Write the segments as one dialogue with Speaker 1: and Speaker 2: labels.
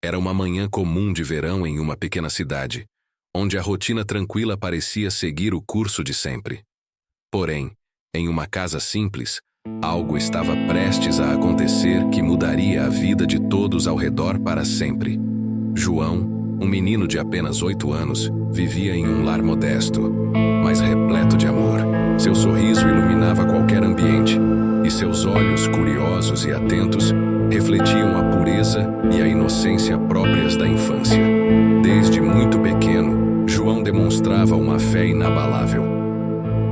Speaker 1: Era uma manhã comum de verão em uma pequena cidade, onde a rotina tranquila parecia seguir o curso de sempre. Porém, em uma casa simples, algo estava prestes a acontecer que mudaria a vida de todos ao redor para sempre. João, um menino de apenas 8 anos, vivia em um lar modesto, mas repleto de amor. Seu sorriso iluminava qualquer ambiente, e seus olhos, curiosos e atentos, refletiam a pureza e a inocência próprias da infância. Desde muito pequeno, João demonstrava uma fé inabalável.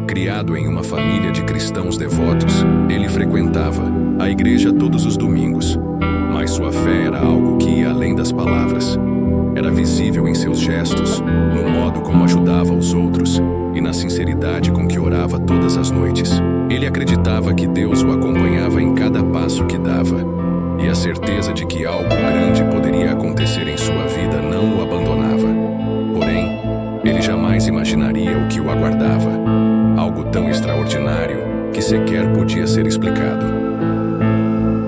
Speaker 1: Criado em uma família de cristãos devotos, ele frequentava a igreja todos os domingos, mas sua fé era algo que ia além das palavras. Era visível em seus gestos, no modo como ajudava os outros e na sinceridade com que orava todas as noites. Ele acreditava que Deus o acompanhava em cada passo que dava, e a certeza de que algo grande poderia acontecer em sua vida não o abandonava. Porém, ele jamais imaginaria o que o aguardava, algo tão extraordinário que sequer podia ser explicado.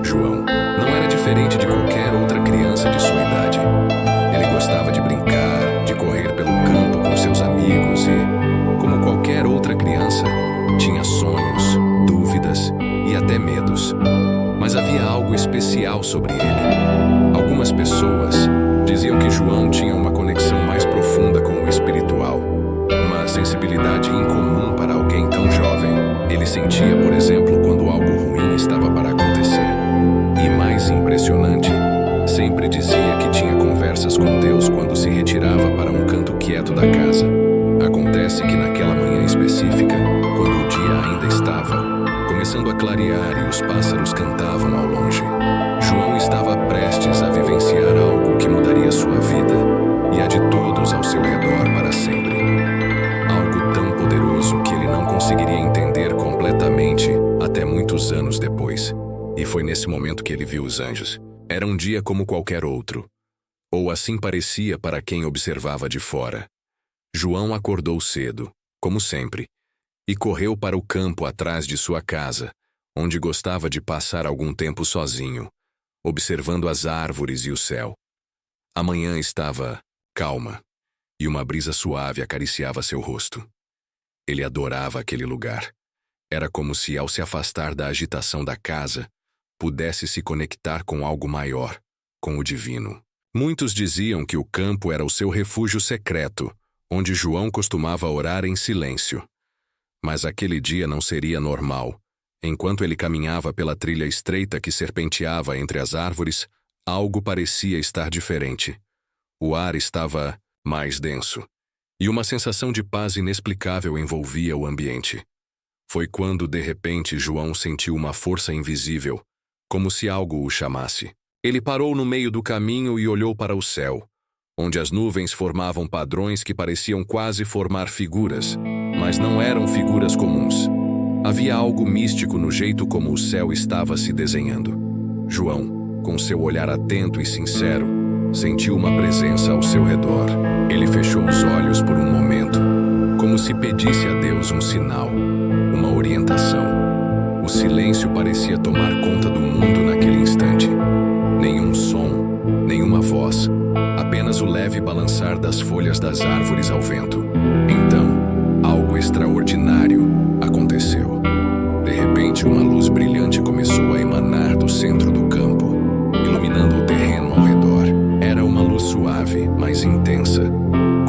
Speaker 1: João não era diferente de qualquer outra criança de sua idade. Ele gostava de brincar, de correr pelo campo com seus amigos e, como qualquer outra criança, tinha sonhos, dúvidas e até medos. Mas havia algo especial sobre ele. Algumas pessoas diziam que João tinha uma conexão mais profunda com o espiritual, uma sensibilidade incomum para alguém tão jovem. Ele sentia, por exemplo, quando algo ruim estava para acontecer. E mais impressionante, sempre dizia que tinha conversas com Deus quando se retirava para um canto quieto da casa. Acontece que naquela manhã específica, quando o dia ainda estava começando a clarear e os pássaros cantavam ao longe, João estava prestes a vivenciar algo que mudaria sua vida e a de todos ao seu redor para sempre. Algo tão poderoso que ele não conseguiria entender completamente até muitos anos depois. E foi nesse momento que ele viu os anjos. Era um dia como qualquer outro, ou assim parecia para quem observava de fora. João acordou cedo, como sempre, e correu para o campo atrás de sua casa, onde gostava de passar algum tempo sozinho, observando as árvores e o céu. A manhã estava calma, e uma brisa suave acariciava seu rosto. Ele adorava aquele lugar. Era como se, ao se afastar da agitação da casa, pudesse se conectar com algo maior, com o divino. Muitos diziam que o campo era o seu refúgio secreto, onde João costumava orar em silêncio. Mas aquele dia não seria normal. Enquanto ele caminhava pela trilha estreita que serpenteava entre as árvores, algo parecia estar diferente. O ar estava mais denso, e uma sensação de paz inexplicável envolvia o ambiente. Foi quando, de repente, João sentiu uma força invisível, como se algo o chamasse. Ele parou no meio do caminho e olhou para o céu, onde as nuvens formavam padrões que pareciam quase formar figuras, mas não eram figuras comuns. Havia algo místico no jeito como o céu estava se desenhando. João, com seu olhar atento e sincero, sentiu uma presença ao seu redor. Ele fechou os olhos por um momento, como se pedisse a Deus um sinal, uma orientação. O silêncio parecia tomar conta do mundo naquele instante. Nenhum som, nenhuma voz, apenas o leve balançar das folhas das árvores ao vento. Então, algo extraordinário aconteceu. De repente, uma luz brilhante começou a emanar do centro do campo, iluminando o terreno ao redor. Era uma luz suave, mas intensa,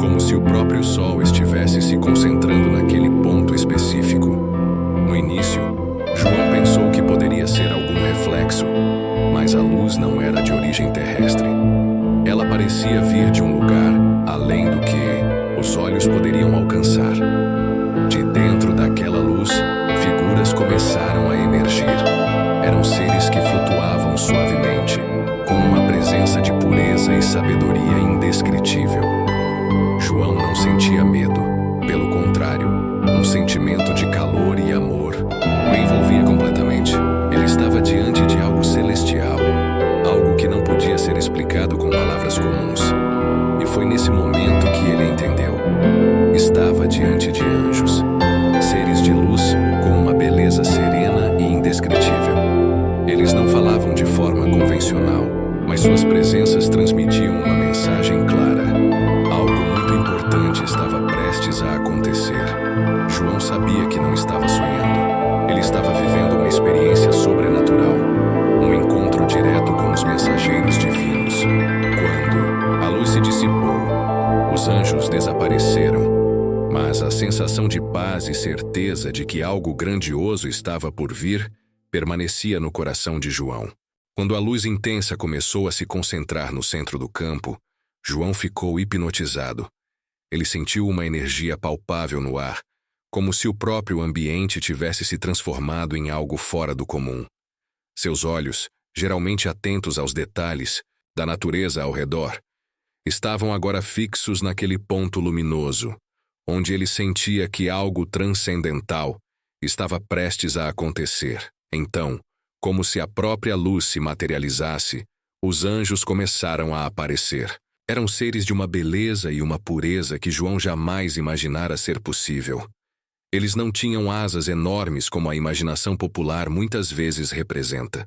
Speaker 1: como se o próprio sol estivesse se concentrando naquele ponto específico. No início, João pensou que poderia ser algum reflexo, mas a luz não era de origem terrestre. Ela parecia vir de um lugar além do que os olhos poderiam alcançar. De dentro daquela luz, figuras começaram a emergir. Eram seres que flutuavam suavemente, com uma presença de pureza e sabedoria indescritível. João não sentia medo, pelo contrário, um sentimento de calor e amor o envolvia completamente. Ele estava diante de algo celestial, algo que não podia ser explicado com palavras comuns. E foi nesse momento que ele entendeu. Estava diante de anjos, seres de luz com uma beleza serena e indescritível. Eles não falavam de forma convencional, mas mas suas presenças transmitiam uma mensagem clara. Algo muito importante estava prestes a acontecer. João sabia que não estava sonhando. Ele estava vivendo uma experiência sobrenatural, um encontro direto com os mensageiros divinos. Quando a luz se dissipou, os anjos desapareceram, mas a sensação de paz e certeza de que algo grandioso estava por vir permanecia no coração de João. Quando a luz intensa começou a se concentrar no centro do campo, João ficou hipnotizado. Ele sentiu uma energia palpável no ar, como se o próprio ambiente tivesse se transformado em algo fora do comum. Seus olhos, geralmente atentos aos detalhes da natureza ao redor, estavam agora fixos naquele ponto luminoso, onde ele sentia que algo transcendental estava prestes a acontecer. Então, como se a própria luz se materializasse, os anjos começaram a aparecer. Eram seres de uma beleza e uma pureza que João jamais imaginara ser possível. Eles não tinham asas enormes como a imaginação popular muitas vezes representa.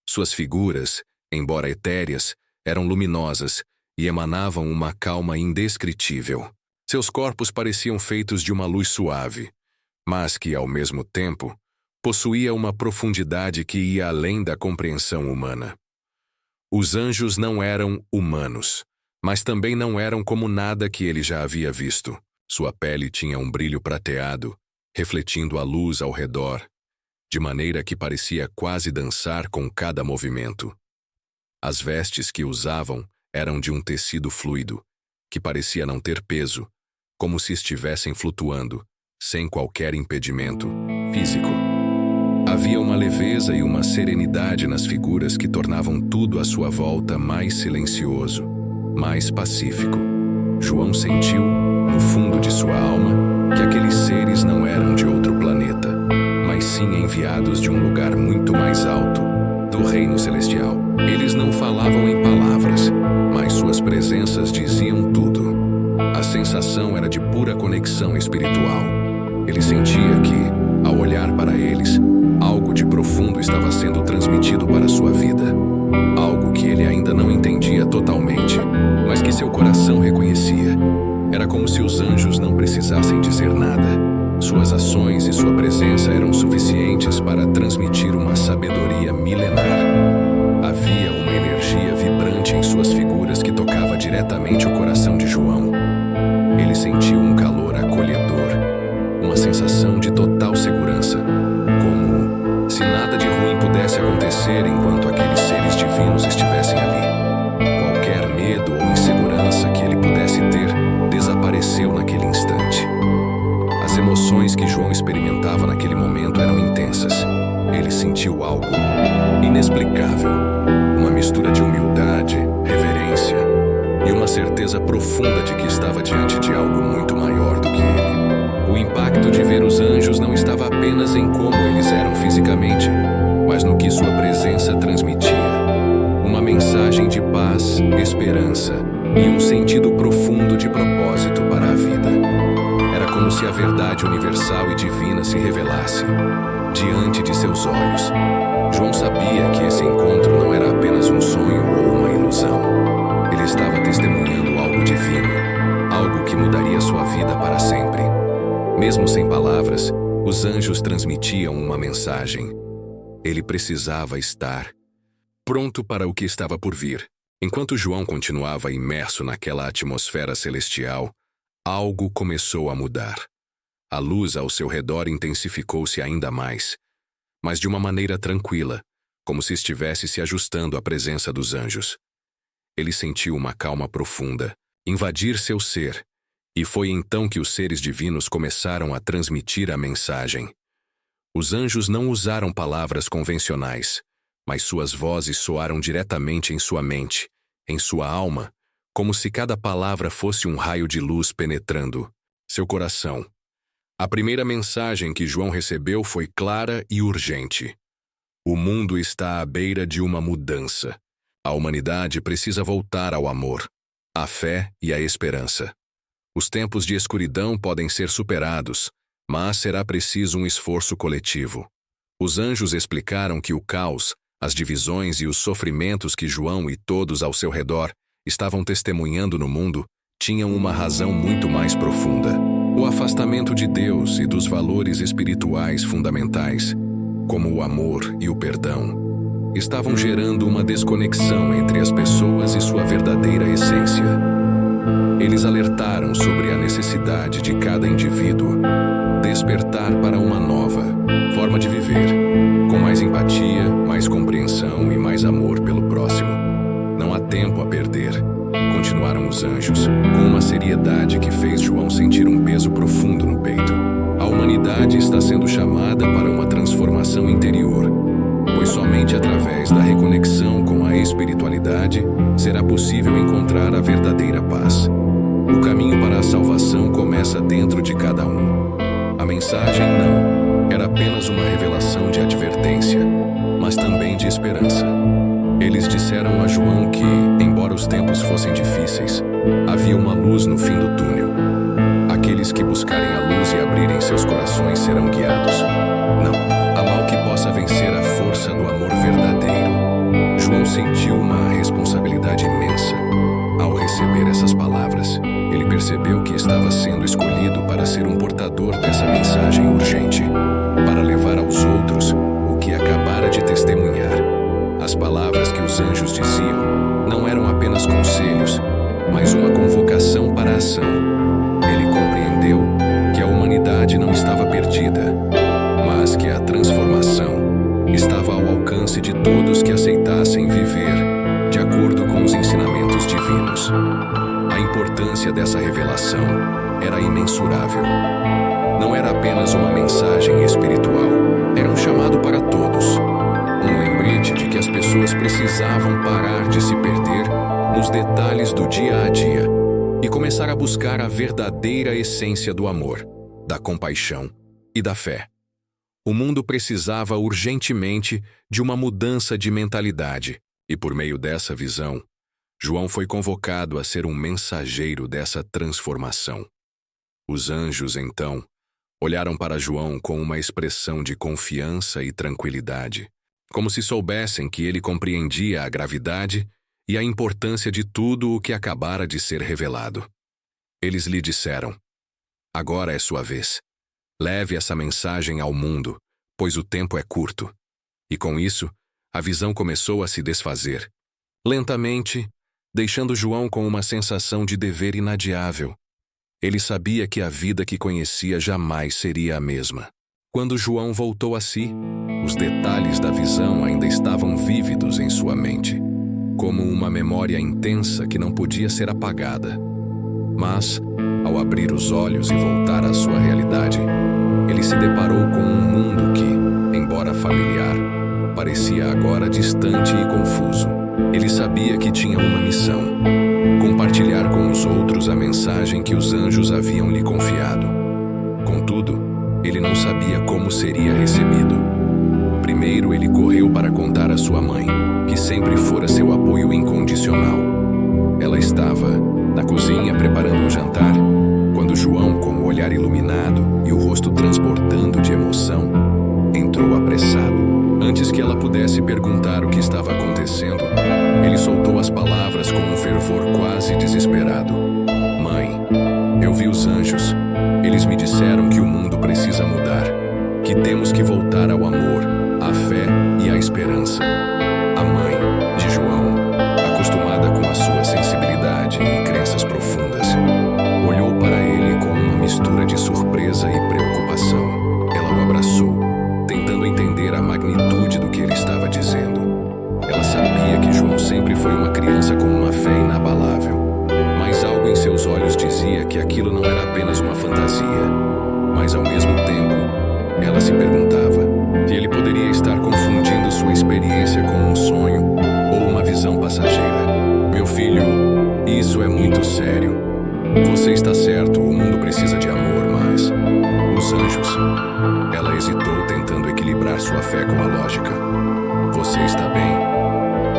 Speaker 1: Suas figuras, embora etéreas, eram luminosas e emanavam uma calma indescritível. Seus corpos pareciam feitos de uma luz suave, mas que, ao mesmo tempo, possuía uma profundidade que ia além da compreensão humana. Os anjos não eram humanos, mas também não eram como nada que ele já havia visto. Sua pele tinha um brilho prateado, refletindo a luz ao redor, de maneira que parecia quase dançar com cada movimento. As vestes que usavam eram de um tecido fluido, que parecia não ter peso, como se estivessem flutuando, sem qualquer impedimento físico. Havia uma leveza e uma serenidade nas figuras que tornavam tudo à sua volta mais silencioso, mais pacífico. João sentiu, no fundo de sua alma, que aqueles seres não eram de outro planeta, mas sim enviados de um lugar muito mais alto, do reino celestial. Eles não falavam em palavras, mas suas presenças diziam tudo. A sensação era de pura conexão espiritual. Ele sentia que, ao olhar para eles, algo de profundo estava sendo transmitido para sua vida. Algo que ele ainda não entendia totalmente, mas que seu coração reconhecia. Era como se os anjos não precisassem dizer nada. Suas ações e sua presença eram suficientes para transmitir uma sabedoria milenar. Havia uma energia vibrante em suas figuras que tocava diretamente o coração de João. Ele sentiu um calor acolhedor, uma sensação de total segurança, como se nada de ruim pudesse acontecer enquanto aqueles seres divinos estivessem ali. Qualquer medo ou insegurança que ele pudesse ter desapareceu naquele instante. As emoções que João experimentava naquele momento eram intensas. Ele sentiu algo inexplicável, uma mistura de humildade, reverência e uma certeza profunda de que estava diante de algo muito maior do que ele. O impacto de ver os anjos não estava apenas em como eles eram fisicamente, mas no que sua presença transmitia. Uma mensagem de paz, esperança e um sentido profundo de propósito para a vida. Era como se a verdade universal e divina se revelasse diante de seus olhos. João sabia que esse encontro não era apenas um sonho ou uma ilusão. Ele estava testemunhando algo divino, algo que mudaria sua vida para sempre. Mesmo sem palavras, os anjos transmitiam uma mensagem. Ele precisava estar pronto para o que estava por vir. Enquanto João continuava imerso naquela atmosfera celestial, algo começou a mudar. A luz ao seu redor intensificou-se ainda mais, mas de uma maneira tranquila, como se estivesse se ajustando à presença dos anjos. Ele sentiu uma calma profunda invadir seu ser, e foi então que os seres divinos começaram a transmitir a mensagem. Os anjos não usaram palavras convencionais, mas suas vozes soaram diretamente em sua mente, em sua alma, como se cada palavra fosse um raio de luz penetrando seu coração. A primeira mensagem que João recebeu foi clara e urgente. O mundo está à beira de uma mudança. A humanidade precisa voltar ao amor, à fé e à esperança. Os tempos de escuridão podem ser superados, mas será preciso um esforço coletivo. Os anjos explicaram que o caos As divisões e os sofrimentos que João e todos ao seu redor estavam testemunhando no mundo tinham uma razão muito mais profunda. O afastamento de Deus e dos valores espirituais fundamentais, como o amor e o perdão, estavam gerando uma desconexão entre as pessoas e sua verdadeira essência. Eles alertaram sobre a necessidade de cada indivíduo despertar para uma nova forma de viver, com mais empatia, mais compreensão e mais amor pelo próximo. Não há tempo a perder, continuaram os anjos, com uma seriedade que fez João sentir um peso profundo no peito. A humanidade está sendo chamada para uma transformação interior, pois somente através da reconexão com a espiritualidade será possível encontrar a verdadeira paz. O caminho para a salvação começa dentro de cada um. A mensagem não era apenas uma revelação de advertência, mas também de esperança. Eles disseram a João que, embora os tempos fossem difíceis, havia uma luz no fim do túnel. Aqueles que buscarem a luz e abrirem seus corações serão guiados. Não, há mal que possa vencer a força do amor verdadeiro. João sentiu uma responsabilidade imensa ao receber essas palavras. Ele percebeu que estava sendo escolhido para ser um portador dessa mensagem urgente, para levar aos outros o que acabara de testemunhar. As palavras que os anjos diziam não eram apenas conselhos, mas uma convocação para a ação. Ele compreendeu que a humanidade não estava perdida, mas que a transformação estava ao alcance de todos que aceitassem viver de acordo com os ensinamentos divinos. A importância dessa revelação era imensurável. Não era apenas uma mensagem espiritual, era um chamado para todos. Um lembrete de que as pessoas precisavam parar de se perder nos detalhes do dia a dia e começar a buscar a verdadeira essência do amor, da compaixão e da fé. O mundo precisava urgentemente de uma mudança de mentalidade e, por meio dessa visão, João foi convocado a ser um mensageiro dessa transformação. Os anjos, então, olharam para João com uma expressão de confiança e tranquilidade, como se soubessem que ele compreendia a gravidade e a importância de tudo o que acabara de ser revelado. Eles lhe disseram: agora é sua vez. Leve essa mensagem ao mundo, pois o tempo é curto. E com isso, a visão começou a se desfazer, lentamente, deixando João com uma sensação de dever inadiável. Ele sabia que a vida que conhecia jamais seria a mesma. Quando João voltou a si, os detalhes da visão ainda estavam vívidos em sua mente, como uma memória intensa que não podia ser apagada. Mas, ao abrir os olhos e voltar à sua realidade, ele se deparou com um mundo que, embora familiar, parecia agora distante e confuso. Ele sabia que tinha uma missão: compartilhar com os outros a mensagem que os anjos haviam lhe confiado. Contudo, ele não sabia como seria recebido. Primeiro, ele correu para contar à sua mãe, que sempre fora seu apoio incondicional. Ela estava na cozinha preparando o jantar, quando João, com o olhar iluminado e o rosto transbordando de emoção, entrou apressado. Antes que ela pudesse perguntar o que estava acontecendo, ele soltou as palavras com um fervor quase desesperado: Mãe, eu vi os anjos. Eles me disseram que o mundo precisa mudar, que temos que voltar ao amor, à fé e à esperança. A mãe de João, acostumada com a sua sensibilidade e crenças profundas, olhou para ele com uma mistura de surpresa e preocupação. Ela o abraçou, tentando entender a magnitude do que ele estava dizendo. Ela sabia que João sempre foi uma criança com uma fé inabalável, mas algo em seus olhos dizia que aquilo não era apenas uma fantasia. Mas, ao mesmo tempo, ela se perguntava se ele poderia estar confundindo sua experiência com um sonho ou uma visão passageira. Meu filho, isso é muito sério. Você está certo, o mundo precisa de amor, mas os anjos... Ela hesitou, tentando equilibrar sua fé com a lógica. Você está bem?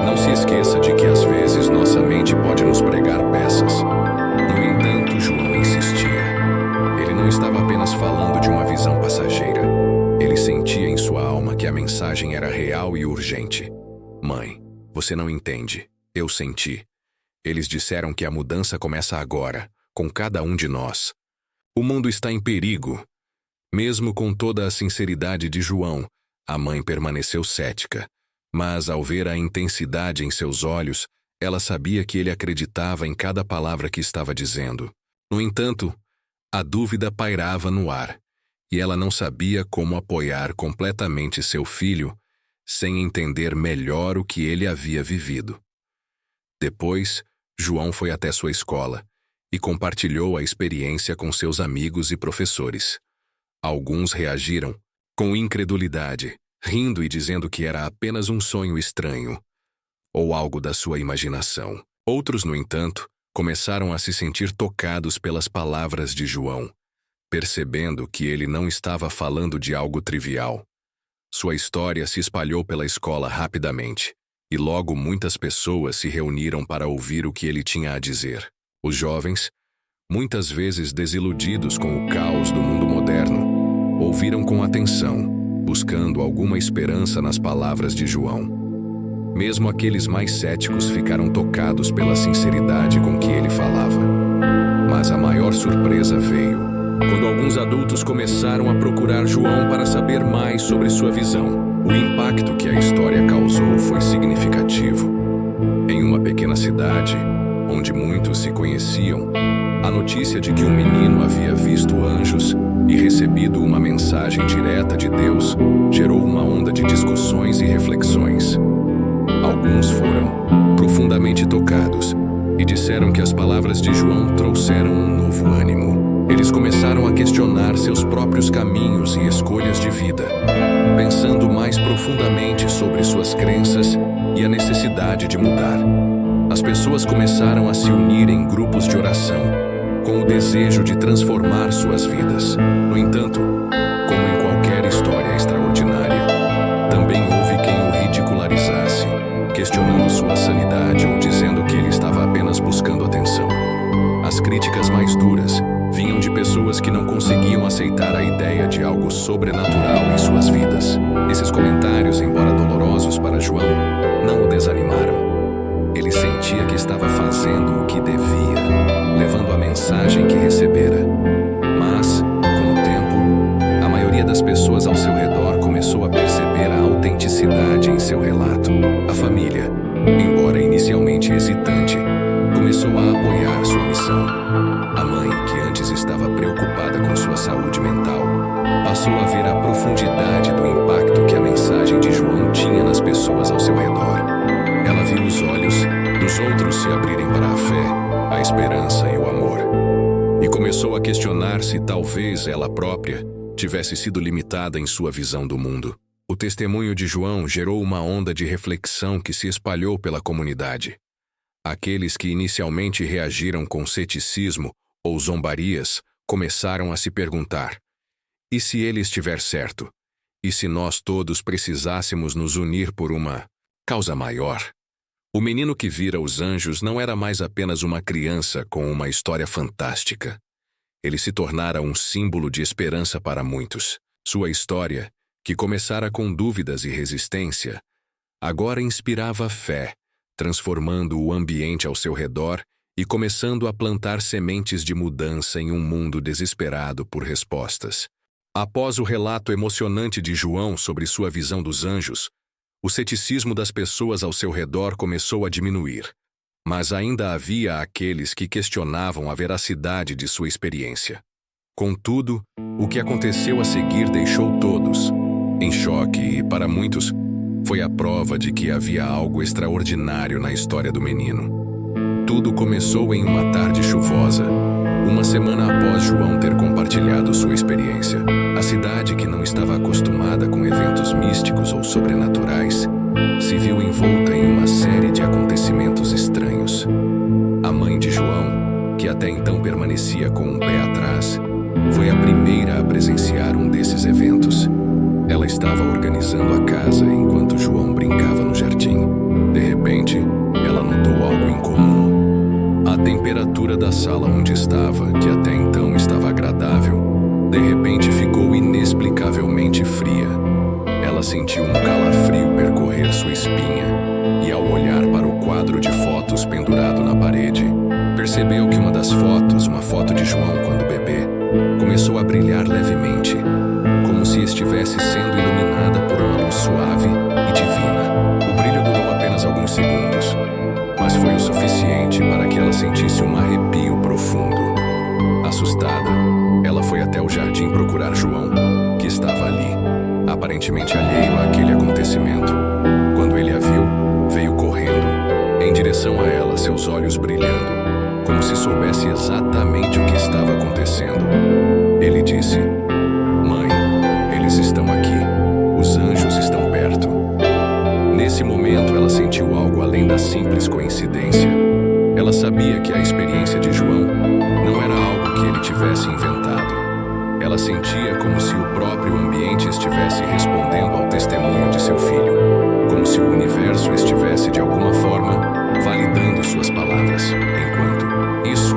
Speaker 1: Não se esqueça de que às vezes nossa mente pode nos pregar peças. No entanto, João insistia. Ele não estava apenas falando de uma visão passageira. Ele sentia em sua alma que a mensagem era real e urgente. Você não entende. Eu senti. Eles disseram que a mudança começa agora, com cada um de nós. O mundo está em perigo. Mesmo com toda a sinceridade de João, a mãe permaneceu cética. Mas, ao ver a intensidade em seus olhos, ela sabia que ele acreditava em cada palavra que estava dizendo. No entanto, a dúvida pairava no ar, e ela não sabia como apoiar completamente seu filho sem entender melhor o que ele havia vivido. Depois, João foi até sua escola e compartilhou a experiência com seus amigos e professores. Alguns reagiram com incredulidade, rindo e dizendo que era apenas um sonho estranho, ou algo da sua imaginação. Outros, no entanto, começaram a se sentir tocados pelas palavras de João, percebendo que ele não estava falando de algo trivial. Sua história se espalhou pela escola rapidamente, e logo muitas pessoas se reuniram para ouvir o que ele tinha a dizer. Os jovens, muitas vezes desiludidos com o caos do mundo moderno, ouviram com atenção, buscando alguma esperança nas palavras de João. Mesmo aqueles mais céticos ficaram tocados pela sinceridade com que ele falava. Mas a maior surpresa veio quando alguns adultos começaram a procurar João para saber mais sobre sua visão. O impacto que a história causou foi significativo. Em uma pequena cidade, onde muitos se conheciam, a notícia de que um menino havia visto anjos e recebido uma mensagem direta de Deus gerou uma onda de discussões e reflexões. Alguns foram profundamente tocados e disseram que as palavras de João trouxeram um novo ânimo. Eles começaram a questionar seus próprios caminhos e escolhas de vida, pensando mais profundamente sobre suas crenças e a necessidade de mudar. As pessoas começaram a se unir em grupos de oração, com o desejo de transformar suas vidas. No entanto, como em qualquer história extraordinária, também houve quem o ridicularizasse, questionando sua sanidade ou dizendo que ele estava apenas buscando atenção. As críticas mais duras vinham de pessoas que não conseguiam aceitar a ideia de algo sobrenatural em suas vidas. Esses comentários, embora dolorosos para João, não o desanimaram. Ele sentia que estava fazendo o que devia, levando a mensagem que recebera. Mas, com o tempo, a maioria das pessoas ao seu redor começou a perceber a autenticidade em seu relato. A família, embora inicialmente hesitante, começou a apoiar sua missão. A mãe, que antes estava preocupada com sua saúde mental, passou a ver a profundidade do impacto que a mensagem de João tinha nas pessoas ao seu redor. Ela viu os olhos dos outros se abrirem para a fé, a esperança e o amor. E começou a questionar se talvez ela própria tivesse sido limitada em sua visão do mundo. O testemunho de João gerou uma onda de reflexão que se espalhou pela comunidade. Aqueles que inicialmente reagiram com ceticismo ou zombarias começaram a se perguntar: e se ele estiver certo? E se nós todos precisássemos nos unir por uma causa maior? O menino que vira os anjos não era mais apenas uma criança com uma história fantástica. Ele se tornara um símbolo de esperança para muitos. Sua história, que começara com dúvidas e resistência, agora inspirava fé, transformando o ambiente ao seu redor e começando a plantar sementes de mudança em um mundo desesperado por respostas. Após o relato emocionante de João sobre sua visão dos anjos, o ceticismo das pessoas ao seu redor começou a diminuir, mas ainda havia aqueles que questionavam a veracidade de sua experiência. Contudo, o que aconteceu a seguir deixou todos em choque e, para muitos, foi a prova de que havia algo extraordinário na história do menino. Tudo começou em uma tarde chuvosa, uma semana após João ter compartilhado sua experiência. A cidade, que não estava acostumada com eventos místicos ou sobrenaturais, se viu envolta em uma série de acontecimentos estranhos. A mãe de João, que até então permanecia com um pé atrás, foi a primeira a presenciar um desses eventos. Ela estava organizando a casa enquanto João brincava no jardim. De repente, ela notou algo incomum. A temperatura da sala onde estava, que até então estava agradável, de repente ficou inexplicavelmente fria. Ela sentiu um calafrio percorrer sua espinha e ao olhar para o quadro de fotos pendurado na parede, percebeu que uma das fotos, uma foto de João quando bebê, começou a brilhar levemente, como se estivesse sendo iluminada por uma luz suave e divina. O brilho durou apenas alguns segundos, mas foi o suficiente para que ela sentisse um arrepio profundo. Assustada, ela foi até o jardim procurar João, que estava ali, aparentemente alheio àquele acontecimento. Quando ele a viu, veio correndo, em direção a ela, seus olhos brilhando, como se soubesse exatamente o que estava acontecendo. Ele disse: "Mãe, eles estão aqui. Os anjos estão perto." Nesse momento, ela sentiu algo além da simples coincidência. Ela sabia que a experiência de João não era algo que ele tivesse inventado. Ela sentia como se o próprio ambiente estivesse respondendo ao testemunho de seu filho, como se o universo estivesse, de alguma forma, validando suas palavras. Enquanto isso,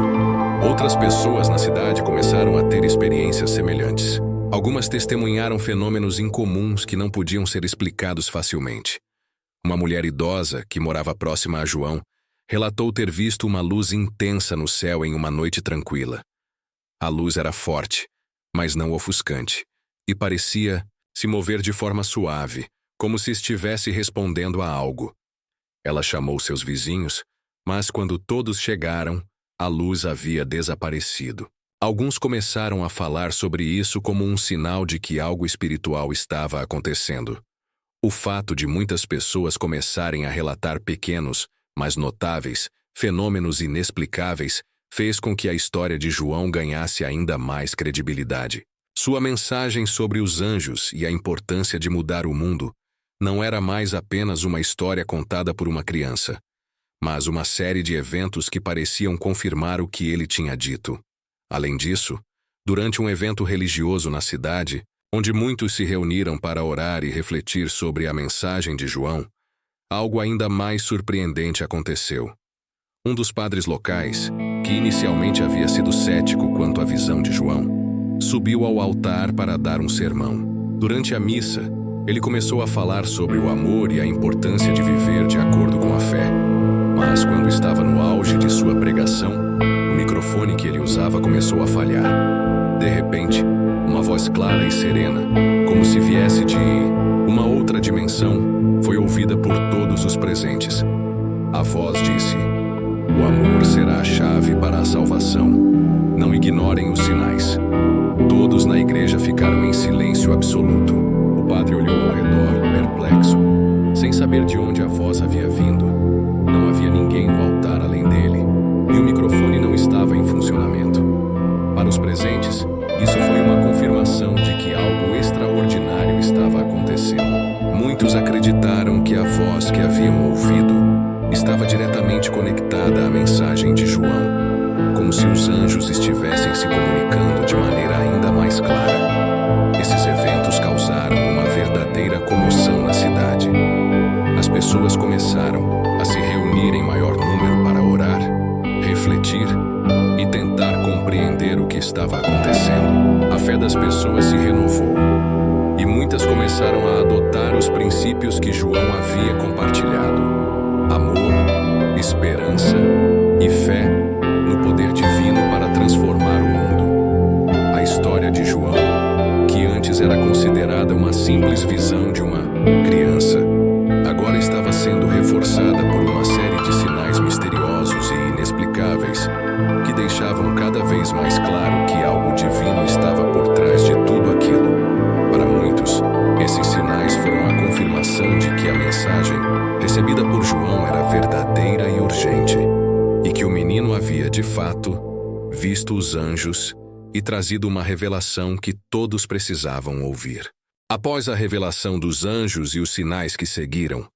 Speaker 1: outras pessoas na cidade começaram a ter experiências semelhantes. Algumas testemunharam fenômenos incomuns que não podiam ser explicados facilmente. Uma mulher idosa, que morava próxima a João, relatou ter visto uma luz intensa no céu em uma noite tranquila. A luz era forte, mas não ofuscante, e parecia se mover de forma suave, como se estivesse respondendo a algo. Ela chamou seus vizinhos, mas quando todos chegaram, a luz havia desaparecido. Alguns começaram a falar sobre isso como um sinal de que algo espiritual estava acontecendo. O fato de muitas pessoas começarem a relatar pequenos, mas notáveis, fenômenos inexplicáveis fez com que a história de João ganhasse ainda mais credibilidade. Sua mensagem sobre os anjos e a importância de mudar o mundo não era mais apenas uma história contada por uma criança, mas uma série de eventos que pareciam confirmar o que ele tinha dito. Além disso, durante um evento religioso na cidade, onde muitos se reuniram para orar e refletir sobre a mensagem de João, algo ainda mais surpreendente aconteceu. Um dos padres locais, que inicialmente havia sido cético quanto à visão de João, subiu ao altar para dar um sermão. Durante a missa, ele começou a falar sobre o amor e a importância de viver de acordo com a fé. Mas quando estava no auge de sua pregação, o microfone que ele usava começou a falhar. De repente, uma voz clara e serena, como se viesse de uma outra dimensão, foi ouvida por todos os presentes. A voz disse: "O amor será a chave para a salvação. Não ignorem os sinais." Todos na igreja ficaram em silêncio absoluto. O padre olhou ao redor, perplexo, sem saber de onde a voz havia vindo. Não havia ninguém no altar além dele, e o microfone não estava em funcionamento. Para os presentes, isso foi uma confirmação de que algo extraordinário estava acontecendo. Muitos acreditaram que a voz que haviam ouvido estava diretamente conectada à mensagem de João, como se os anjos estivessem se comunicando de maneira ainda mais clara. Esses eventos causaram uma verdadeira comoção na cidade. As pessoas começaram a se reunir em maior número para orar, refletir e tentar compreender o que estava acontecendo. A fé das pessoas se renovou, e muitas começaram a adotar os princípios que João havia compartilhado: amor, esperança e fé no poder divino para transformar o mundo. A história de João, que antes era considerada uma simples visão de uma criança, agora estava sendo reforçada por uma série de sinais misteriosos e inexplicáveis que deixavam cada vez mais claro que algo divino estava por trás de tudo aquilo. Para muitos, esses sinais foram a confirmação de que a mensagem recebida por João era verdadeira e urgente, e que o menino havia, de fato, visto os anjos e trazido uma revelação que todos precisavam ouvir. Após a revelação dos anjos e os sinais que seguiram,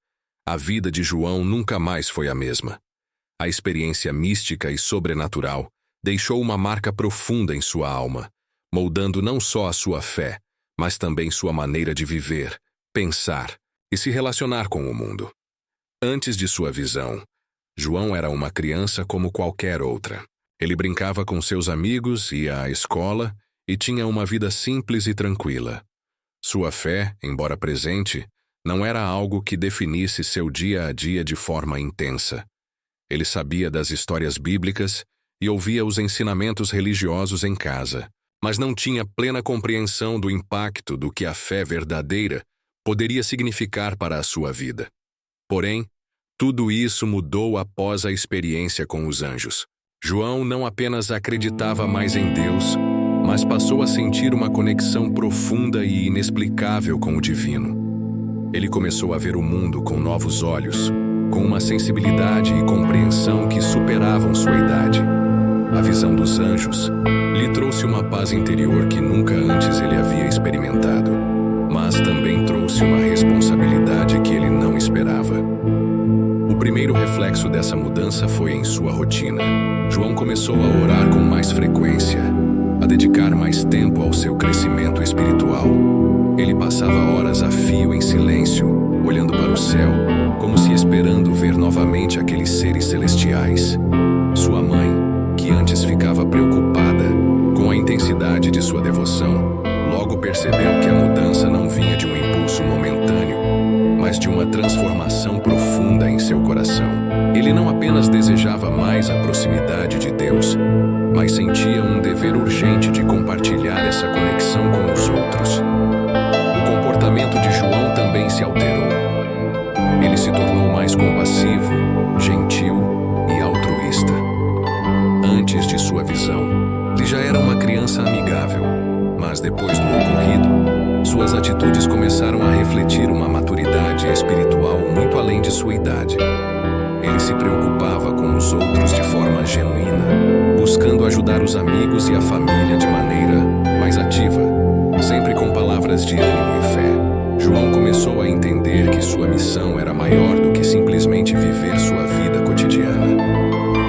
Speaker 1: a vida de João nunca mais foi a mesma. A experiência mística e sobrenatural deixou uma marca profunda em sua alma, moldando não só a sua fé, mas também sua maneira de viver, pensar e se relacionar com o mundo. Antes de sua visão, João era uma criança como qualquer outra. Ele brincava com seus amigos, ia à escola e tinha uma vida simples e tranquila. Sua fé, embora presente, não era algo que definisse seu dia a dia de forma intensa. Ele sabia das histórias bíblicas e ouvia os ensinamentos religiosos em casa, mas não tinha plena compreensão do impacto do que a fé verdadeira poderia significar para a sua vida. Porém, tudo isso mudou após a experiência com os anjos. João não apenas acreditava mais em Deus, mas passou a sentir uma conexão profunda e inexplicável com o divino. Ele começou a ver o mundo com novos olhos, com uma sensibilidade e compreensão que superavam sua idade. A visão dos anjos lhe trouxe uma paz interior que nunca antes ele havia experimentado, mas também trouxe uma responsabilidade que ele não esperava. O primeiro reflexo dessa mudança foi em sua rotina. João começou a orar com mais frequência, a dedicar mais tempo ao seu crescimento espiritual. Ele passava horas a fio em silêncio, olhando para o céu, como se esperando ver novamente aqueles seres celestiais. Sua mãe, que antes ficava preocupada com a intensidade de sua devoção, logo percebeu que a mudança não vinha de um impulso momentâneo, mas de uma transformação profunda em seu coração. Ele não apenas desejava mais a proximidade de Deus, mas sentia um dever urgente de compartilhar essa conexão com os outros. O comportamento de João também se alterou. Ele se tornou mais compassivo, gentil e altruísta. Antes de sua visão, ele já era uma criança amigável, mas depois do ocorrido, suas atitudes começaram a refletir uma maturidade espiritual muito além de sua idade. Ele se preocupava com os outros de forma genuína, buscando ajudar os amigos e a família de maneira mais ativa, sempre com palavras de ânimo e fé. João começou a entender que sua missão era maior do que simplesmente viver sua vida cotidiana.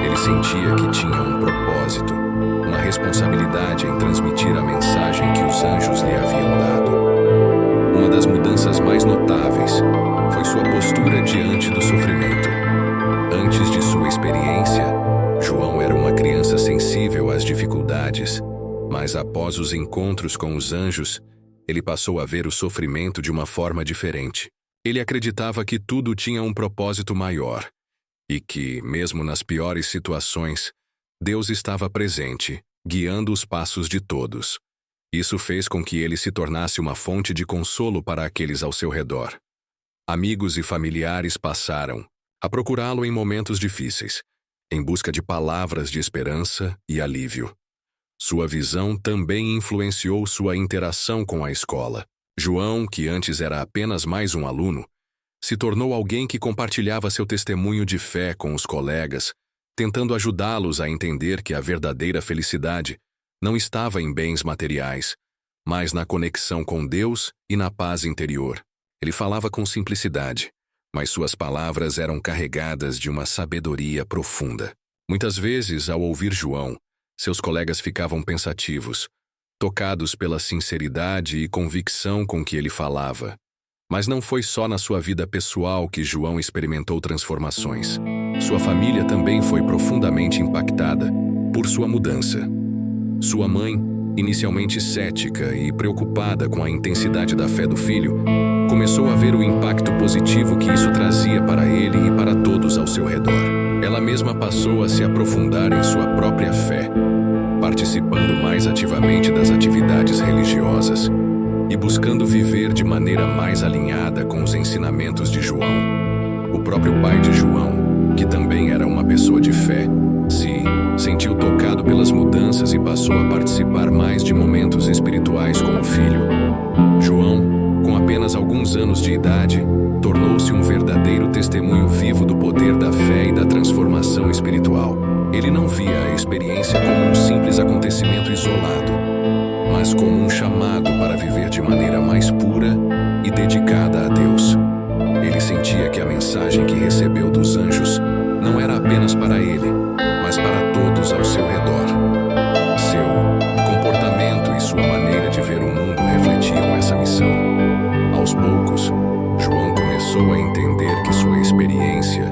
Speaker 1: Ele sentia que tinha um propósito, uma responsabilidade em transmitir a mensagem que os anjos lhe haviam dado. Uma das mudanças mais notáveis foi sua postura diante do sofrimento. Antes de sua experiência, João era uma criança sensível às dificuldades, mas após os encontros com os anjos, ele passou a ver o sofrimento de uma forma diferente. Ele acreditava que tudo tinha um propósito maior e que, mesmo nas piores situações, Deus estava presente, guiando os passos de todos. Isso fez com que ele se tornasse uma fonte de consolo para aqueles ao seu redor. Amigos e familiares passaram a procurá-lo em momentos difíceis, em busca de palavras de esperança e alívio. Sua visão também influenciou sua interação com a escola. João, que antes era apenas mais um aluno, se tornou alguém que compartilhava seu testemunho de fé com os colegas, tentando ajudá-los a entender que a verdadeira felicidade não estava em bens materiais, mas na conexão com Deus e na paz interior. Ele falava com simplicidade, mas suas palavras eram carregadas de uma sabedoria profunda. Muitas vezes, ao ouvir João, seus colegas ficavam pensativos, tocados pela sinceridade e convicção com que ele falava. Mas não foi só na sua vida pessoal que João experimentou transformações. Sua família também foi profundamente impactada por sua mudança. Sua mãe, inicialmente cética e preocupada com a intensidade da fé do filho, começou a ver o impacto positivo que isso trazia para ele e para todos ao seu redor. Ela mesma passou a se aprofundar em sua própria fé, participando mais ativamente das atividades religiosas e buscando viver de maneira mais alinhada com os ensinamentos de João. O próprio pai de João, que também era uma pessoa de fé, se sentiu tocado pelas mudanças e passou a participar mais de momentos espirituais com o filho. João, com apenas alguns anos de idade, tornou-se um verdadeiro testemunho vivo do poder da fé e da transformação espiritual. Ele não via a experiência como um simples acontecimento isolado, mas como um chamado para viver de maneira mais pura e dedicada a Deus. Ele sentia que a mensagem que recebeu dos anjos não era apenas para ele, mas para todos ao seu redor. Seu comportamento e sua maneira de ver o mundo refletiam essa missão. Aos poucos, João começou a entender que sua experiência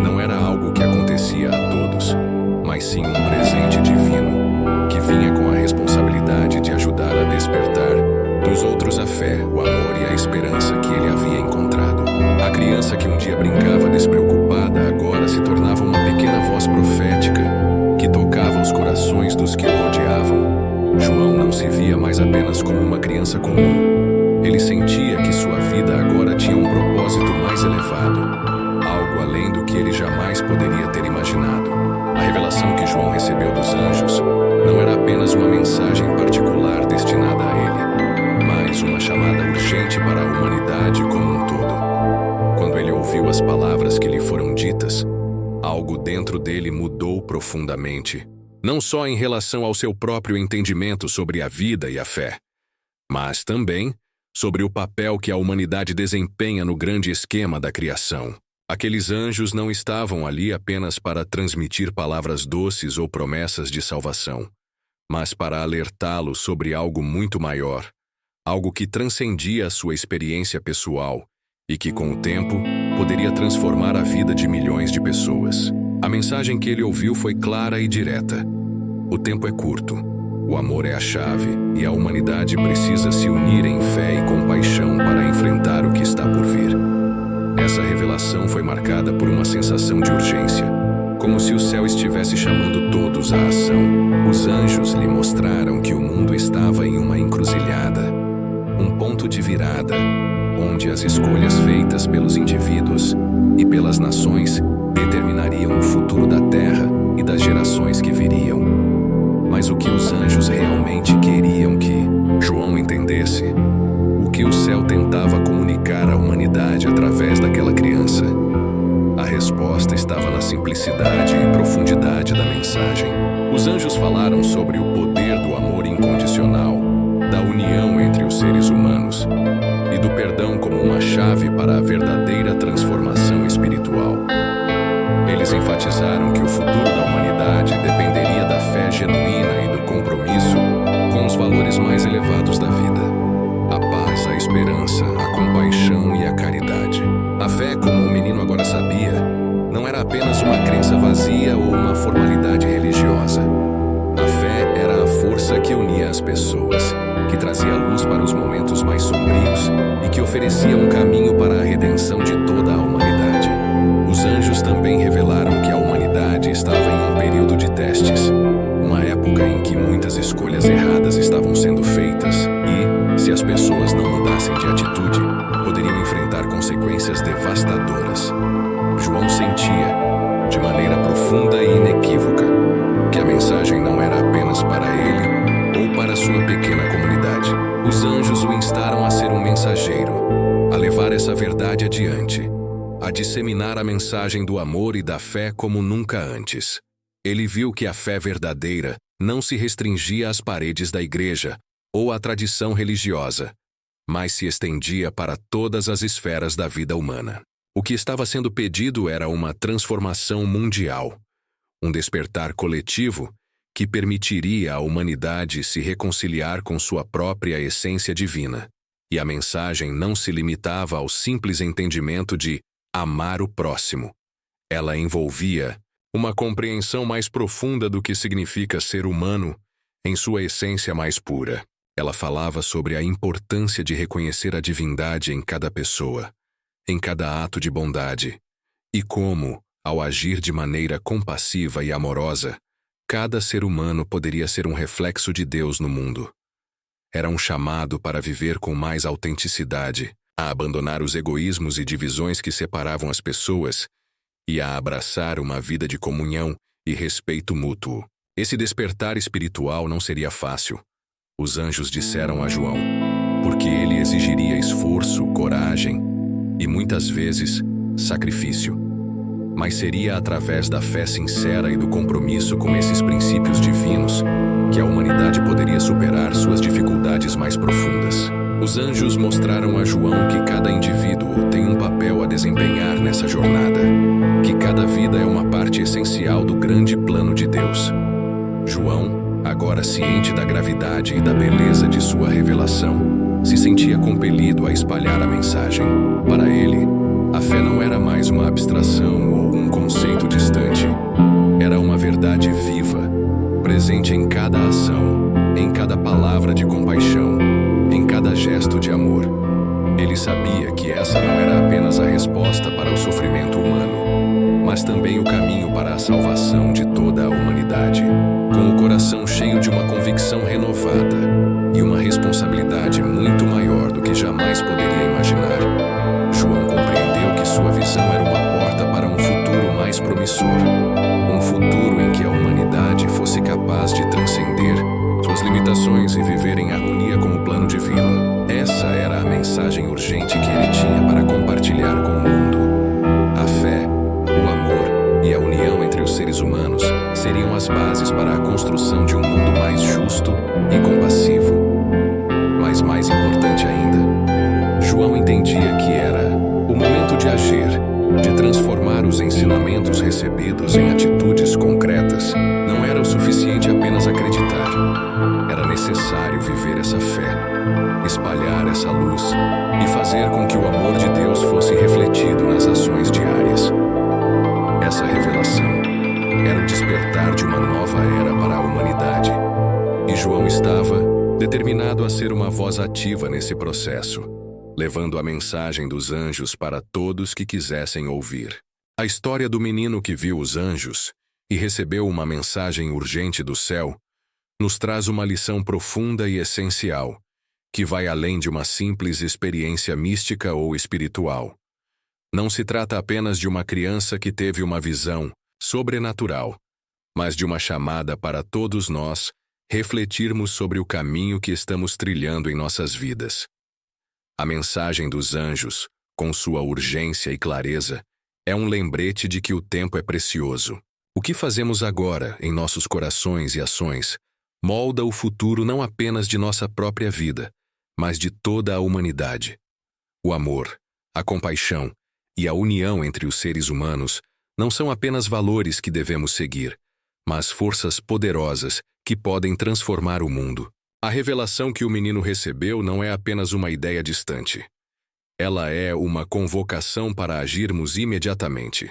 Speaker 1: não era algo que acontecia a todos, mas sim um presente divino, que vinha com a responsabilidade de ajudar a despertar dos outros a fé, o amor e a esperança que ele havia encontrado. criança que um dia brincava despreocupada agora se tornava uma pequena voz profética que tocava os corações dos que o rodeavam. João não se via mais apenas como uma criança comum. Ele sentia que sua vida agora tinha um propósito mais elevado, algo além do que ele jamais poderia ter imaginado. A revelação que João recebeu dos anjos não era apenas uma mensagem particular destinada a ele, mas uma chamada urgente para a humanidade como um todo. Quando ele ouviu as palavras que lhe foram ditas, algo dentro dele mudou profundamente, não só em relação ao seu próprio entendimento sobre a vida e a fé, mas também sobre o papel que a humanidade desempenha no grande esquema da criação. Aqueles anjos não estavam ali apenas para transmitir palavras doces ou promessas de salvação, mas para alertá-lo sobre algo muito maior, algo que transcendia a sua experiência pessoal e que, com o tempo, poderia transformar a vida de milhões de pessoas. A mensagem que ele ouviu foi clara e direta. O tempo é curto, o amor é a chave e a humanidade precisa se unir em fé e compaixão para enfrentar o que está por vir. Essa revelação foi marcada por uma sensação de urgência, como se o céu estivesse chamando todos à ação. Os anjos lhe mostraram que o mundo estava em uma encruzilhada, um ponto de virada, onde as escolhas feitas pelos indivíduos e pelas nações determinariam o futuro da Terra e das gerações que viriam. Mas o que os anjos realmente queriam que João entendesse, o que o céu tentava comunicar à humanidade através daquela criança, a resposta estava na simplicidade e profundidade da mensagem. Os anjos falaram sobre o poder do amor incondicional, da união entre os seres humanos e do perdão como uma chave para a verdadeira transformação espiritual. Eles enfatizaram que o futuro da humanidade dependeria da fé genuína e do compromisso com os valores mais elevados da vida: a paz, a esperança, a compaixão e a caridade. A fé, como o menino agora sabia, não era apenas uma crença vazia ou uma formalidade religiosa. A fé era a força que unia as pessoas, que trazia luz para os momentos mais sombrios e que oferecia um caminho para a redenção de toda a humanidade. Os anjos também revelaram que a humanidade estava em um período de testes, uma época em que muitas escolhas erradas estavam sendo feitas e, se as pessoas não mudassem de atitude, poderiam enfrentar consequências devastadoras. João sentia, de maneira profunda e inequívoca, que a mensagem não era apenas para ele ou para sua pequena comunidade. Os anjos o instaram a ser um mensageiro, a levar essa verdade adiante, a disseminar a mensagem do amor e da fé como nunca antes. Ele viu que a fé verdadeira não se restringia às paredes da igreja ou à tradição religiosa, mas se estendia para todas as esferas da vida humana. O que estava sendo pedido era uma transformação mundial, um despertar coletivo que permitiria à humanidade se reconciliar com sua própria essência divina. E a mensagem não se limitava ao simples entendimento de amar o próximo. Ela envolvia uma compreensão mais profunda do que significa ser humano em sua essência mais pura. Ela falava sobre a importância de reconhecer a divindade em cada pessoa, em cada ato de bondade, e como, ao agir de maneira compassiva e amorosa, cada ser humano poderia ser um reflexo de Deus no mundo. Era um chamado para viver com mais autenticidade, a abandonar os egoísmos e divisões que separavam as pessoas e a abraçar uma vida de comunhão e respeito mútuo. Esse despertar espiritual não seria fácil, os anjos disseram a João, porque ele exigiria esforço, coragem e, muitas vezes, sacrifício. Mas seria através da fé sincera e do compromisso com esses princípios divinos que a humanidade poderia superar suas dificuldades mais profundas. Os anjos mostraram a João que cada indivíduo tem um papel a desempenhar nessa jornada, que cada vida é uma parte essencial do grande plano de Deus. João, agora ciente da gravidade e da beleza de sua revelação, se sentia compelido a espalhar a mensagem. Para ele, a fé não era mais uma abstração ou um conceito distante. Era uma verdade viva, presente em cada ação, em cada palavra de compaixão, em cada gesto de amor. Ele sabia que essa não era apenas a resposta para o sofrimento humano, mas também o caminho para a salvação de toda a humanidade. Com o coração cheio de uma convicção renovada e uma responsabilidade muito maior do que jamais poderia imaginar, João compreendeu que sua visão era uma porta para um futuro mais promissor. Um futuro em que a humanidade fosse capaz de transcender suas limitações e viver em harmonia com o plano divino. Essa era a mensagem urgente que ele tinha para compartilhar com o mundo. A fé, o amor e a união entre os seres humanos seriam as bases para a construção de um mundo mais justo e compassivo. Mas mais importante ainda, João entendia que era o momento de agir, de transformar os ensinamentos recebidos em atitudes concretas. Não era o suficiente apenas acreditar. Era necessário viver essa fé, espalhar essa luz e fazer com que o amor de Deus fosse refletido nas ações diárias. Essa revelação era o despertar de uma nova era para a humanidade, e João estava determinado a ser uma voz ativa nesse processo, levando a mensagem dos anjos para todos que quisessem ouvir. A história do menino que viu os anjos e recebeu uma mensagem urgente do céu nos traz uma lição profunda e essencial, que vai além de uma simples experiência mística ou espiritual. Não se trata apenas de uma criança que teve uma visão sobrenatural, mas de uma chamada para todos nós refletirmos sobre o caminho que estamos trilhando em nossas vidas. A mensagem dos anjos, com sua urgência e clareza, é um lembrete de que o tempo é precioso. O que fazemos agora em nossos corações e ações molda o futuro não apenas de nossa própria vida, mas de toda a humanidade. O amor, a compaixão e a união entre os seres humanos não são apenas valores que devemos seguir, mas forças poderosas que podem transformar o mundo. A revelação que o menino recebeu não é apenas uma ideia distante. Ela é uma convocação para agirmos imediatamente.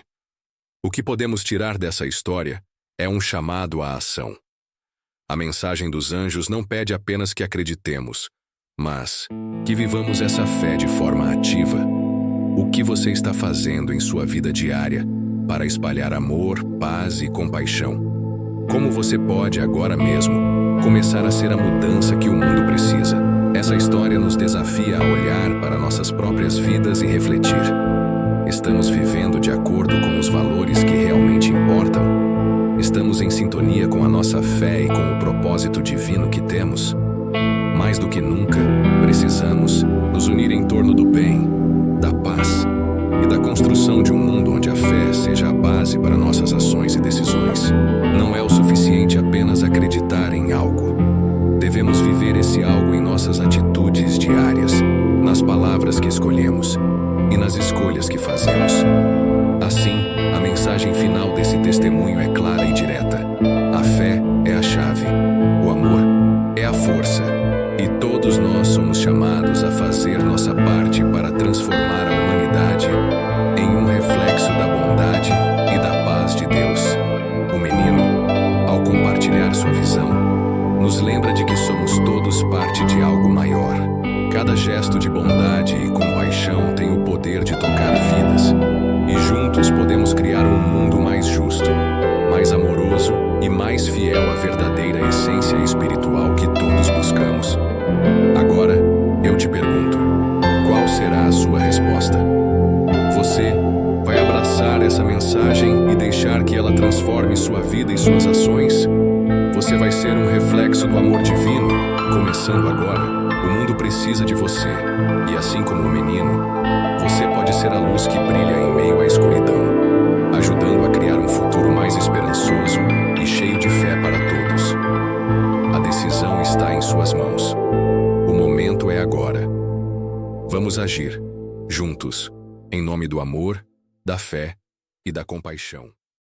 Speaker 1: O que podemos tirar dessa história é um chamado à ação. A mensagem dos anjos não pede apenas que acreditemos, mas que vivamos essa fé de forma ativa. O que você está fazendo em sua vida diária para espalhar amor, paz e compaixão? Como você pode, agora mesmo, começar a ser a mudança que o mundo precisa? Essa história nos desafia a olhar para nossas próprias vidas e refletir. Estamos vivendo de acordo com os valores que realmente importam? Estamos em sintonia com a nossa fé e com o propósito divino que temos? Mais do que nunca, precisamos nos unir em torno do bem, da paz e da construção de um mundo onde a fé seja a base para nossas ações e decisões. Não é o suficiente apenas acreditar em algo. Devemos viver esse algo em nossas atitudes diárias, nas palavras que escolhemos e nas escolhas que fazemos. Assim, a mensagem final desse testemunho é clara e direta. A fé é a chave, o amor é a força, e todos nós somos chamados a fazer nossa parte para transformar a humanidade em um reflexo da bondade e da paz de Deus. O menino, ao compartilhar sua visão, nos lembra de que somos todos parte de algo maior. Cada gesto de bondade e compaixão tem o poder de tocar vidas, e juntos podemos criar um mundo mais justo, mais amoroso e mais fiel à verdadeira essência espiritual que todos buscamos. Agora, eu te pergunto, qual será a sua resposta? Você vai abraçar essa mensagem e deixar que ela transforme sua vida e suas ações? Você vai ser um reflexo do amor divino, começando agora. O mundo precisa de você, e assim como o menino, você pode ser a luz que brilha em meio à escuridão, ajudando a criar um futuro mais esperançoso e cheio de fé para todos. A decisão está em suas mãos. O momento é agora. Vamos agir, juntos, em nome do amor, da fé e da compaixão.